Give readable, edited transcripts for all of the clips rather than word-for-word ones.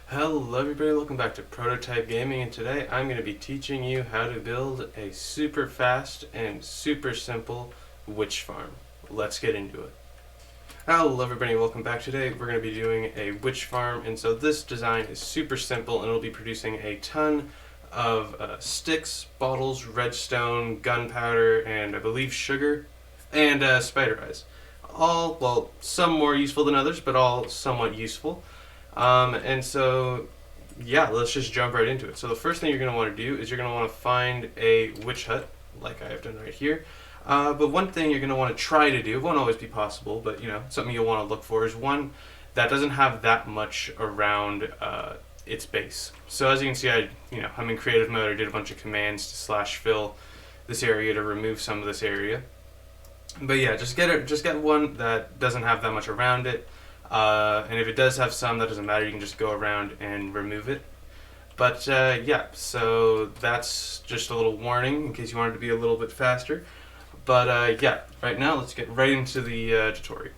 Hello everybody, welcome back to Prototype Gaming, and today I'm going to be teaching you how to build a super fast and super simple witch farm. Let's get into it. Hello everybody, welcome back. Today we're going to be doing a witch farm, and so this design is super simple and it'll be producing a ton of sticks, bottles, redstone, gunpowder, and I believe sugar, and spider eyes. All, well, some more useful than others, but all somewhat useful. And so, yeah, let's just jump right into it. So the first thing you're going to want to do is you're going to want to find a witch hut, like I have done right here. But one thing you're going to want to try to do, it won't always be possible, but something you'll want to look for is one that doesn't have that much around its base. So as you can see, I'm in creative mode. I did a bunch of commands to /fill this area to remove some of this area. But yeah, just get one that doesn't have that much around it. And if it does have some, that doesn't matter. You can just go around and remove it. But yeah, so that's just a little warning in case you wanted to be a little bit faster. But yeah, right now let's get right into the tutorial.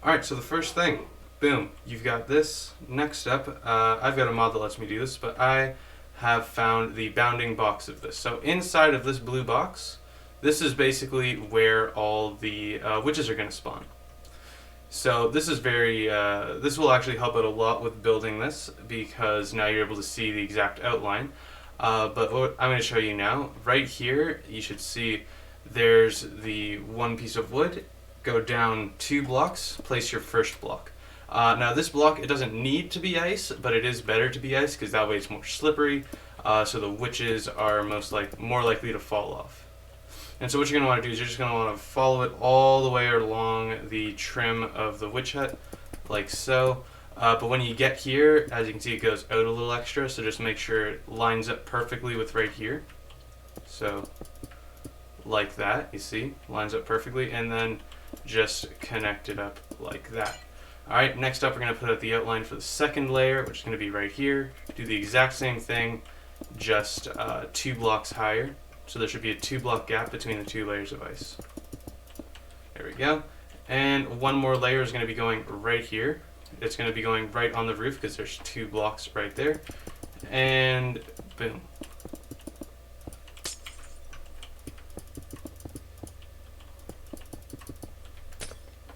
Alright, so the first thing, boom, you've got this. Next up, I've got a mod that lets me do this, but I have found the bounding box of this. So inside of this blue box, this is basically where all the witches are going to spawn. So this is this will actually help out a lot with building this because now you're able to see the exact outline. But what I'm going to show you now, right here, you should see there's the one piece of wood. Go down 2 blocks, place your first block. Now this block, it doesn't need to be ice, but it is better to be ice because that way it's more slippery, so the witches are more likely to fall off. And so what you're going to want to do is you're just going to want to follow it all the way along the trim of the witch hut, like so. But when you get here, as you can see, it goes out a little extra, so just make sure it lines up perfectly with right here. So, like that, you see, lines up perfectly, and then just connect it up like that. Alright, next up we're going to put out the outline for the second layer, which is going to be right here. Do the exact same thing, just 2 blocks higher. So there should be a 2-block gap between the 2 layers of ice. There we go. And one more layer is going to be going right here. It's going to be going right on the roof because there's 2 blocks right there. And boom.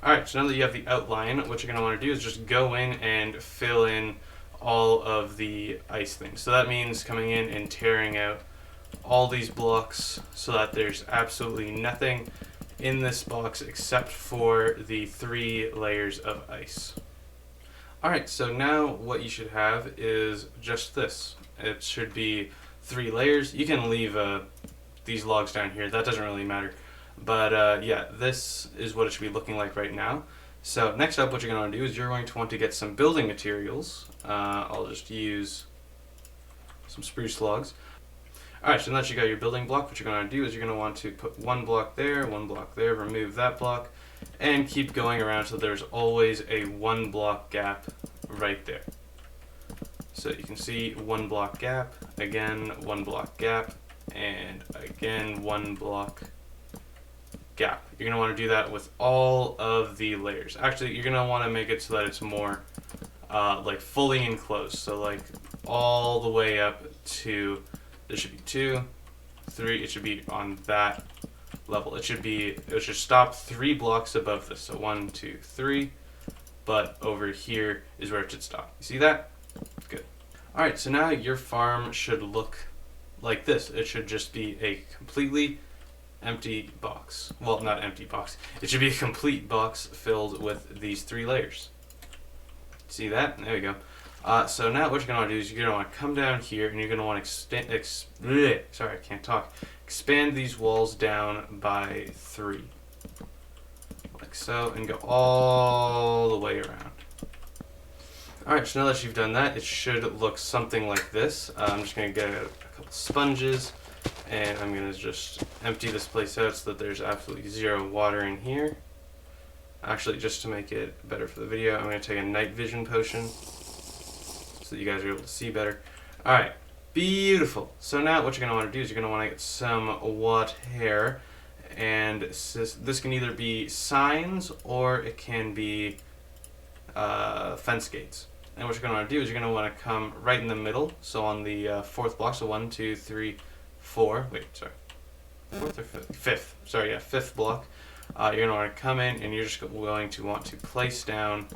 Alright, so now that you have the outline, what you're going to want to do is just go in and fill in all of the ice things. So that means coming in and tearing out all these blocks so that there's absolutely nothing in this box except for the 3 layers of ice. Alright, so now what you should have is just this. It should be 3 layers. You can leave these logs down here, that doesn't really matter. But yeah, this is what it should be looking like right now. So next up, what you're going to do is you're going to want to get some building materials. I'll just use some spruce logs. Alright, so now that you got your building block, what you're going to do is you're going to want to put 1 block there, 1 block there, remove that block, and keep going around so there's always a 1 block gap right there. So you can see 1 block gap, again 1 block gap, and again 1 block gap. You're going to want to do that with all of the layers. Actually, you're going to want to make it so that it's more like fully enclosed, so like all the way up to... There should be 2, 3, it should be on that level. It should stop 3 blocks above this. So 1, 2, 3, but over here is where it should stop. You see that? Good. Alright, so now your farm should look like this. It should just be a completely empty box. Well, not empty box. It should be a complete box filled with these 3 layers. See that? There we go. So now what you're going to do is you're going to want to come down here and you're going to want to expand these walls down by 3. Like so, and go all the way around. Alright, so now that you've done that, it should look something like this. I'm just going to get a couple sponges and I'm going to just empty this place out so that there's absolutely 0 water in here. Actually, just to make it better for the video, I'm going to take a night vision potion so that you guys are able to see better. Alright, beautiful. So now what you're going to want to do is you're going to want to get some water, and this can either be signs or it can be fence gates. And what you're going to want to do is you're going to want to come right in the middle. So on the fourth block, so 1, 2, 3, 4. Wait, sorry. Fourth or fifth? Fifth. Sorry, yeah, fifth block. You're going to want to come in and you're just going to want to place down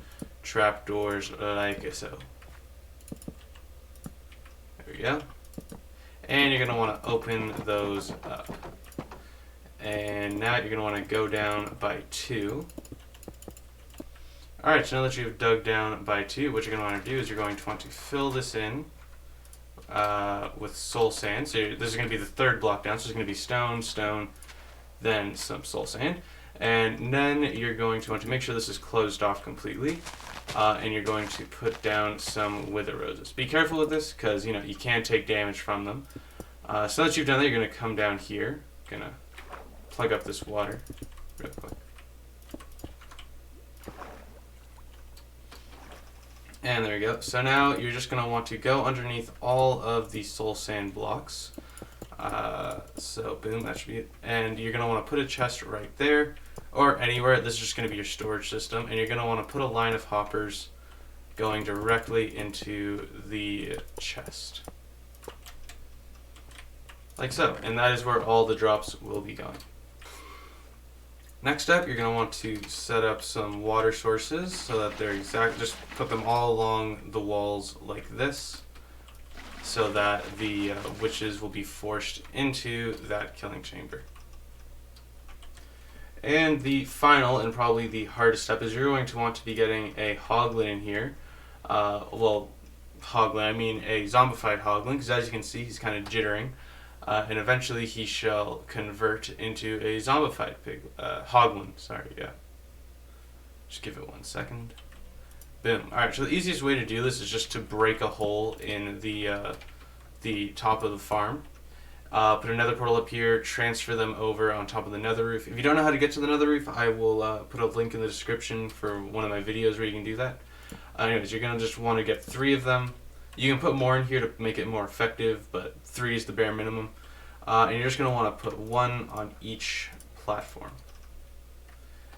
trapdoors like so. There we go. And you're going to want to open those up. And now you're going to want to go down by 2. Alright, so now that you've dug down by 2, what you're going to want to do is you're going to want to fill this in with soul sand. So this is going to be the third block down, so it's going to be stone, stone, then some soul sand. And then you're going to want to make sure this is closed off completely. And you're going to put down some wither roses. Be careful with this, because you can take damage from them. So that you've done that, you're going to come down here. Going to plug up this water real quick. And there we go. So now you're just going to want to go underneath all of the soul sand blocks. So boom, that should be it. And you're going to want to put a chest right there or anywhere. This is just going to be your storage system. And you're going to want to put a line of hoppers going directly into the chest. Like so. And that is where all the drops will be going. Next up, you're going to want to set up some water sources so that they're just put them all along the walls like this so that the witches will be forced into that killing chamber. And the final and probably the hardest step is you're going to want to be getting a hoglin in here. Hoglin, I mean a zombified hoglin, because as you can see, he's kind of jittering. And eventually he shall convert into a zombified pig. Hoglin, sorry, yeah. Just give it 1 second. Boom. Alright, so the easiest way to do this is just to break a hole in the top of the farm. Put another portal up here, transfer them over on top of the nether roof. If you don't know how to get to the nether roof, I will put a link in the description for one of my videos where you can do that. Anyways, you're going to just want to get 3 of them. You can put more in here to make it more effective, but 3 is the bare minimum. And you're just going to want to put 1 on each platform.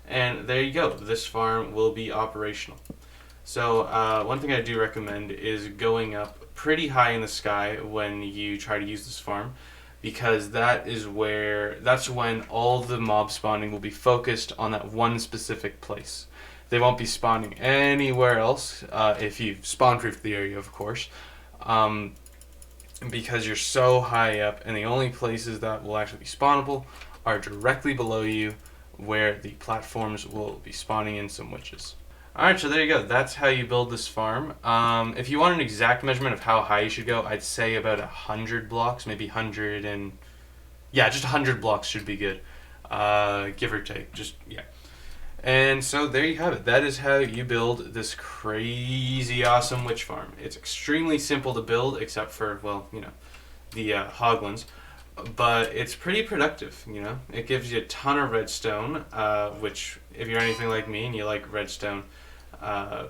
And there you go. This farm will be operational. So one thing I do recommend is going up pretty high in the sky when you try to use this farm, because that's when all the mob spawning will be focused on that one specific place. They won't be spawning anywhere else, if you spawn-proof the area, of course, because you're so high up, and the only places that will actually be spawnable are directly below you, where the platforms will be spawning in some witches. Alright, so there you go. That's how you build this farm. If you want an exact measurement of how high you should go, I'd say about 100 blocks, maybe 100 and... yeah, just 100 blocks should be good. Give or take, yeah. And so there you have it. That is how you build this crazy awesome witch farm. It's extremely simple to build, except for, well, the hoglins. But it's pretty productive, It gives you a ton of redstone, which, if you're anything like me and you like redstone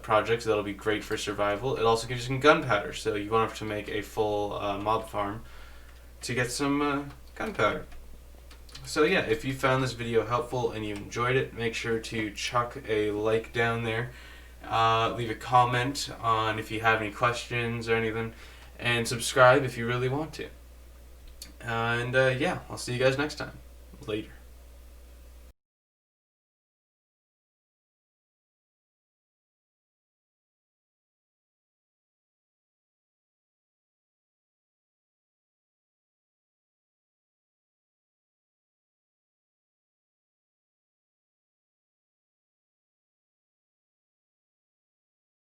projects, that'll be great for survival. It also gives you some gunpowder, so you won't have to make a full mob farm to get some gunpowder. So yeah, if you found this video helpful and you enjoyed it, make sure to chuck a like down there. Leave a comment on if you have any questions or anything, and subscribe if you really want to. And yeah, I'll see you guys next time. Later.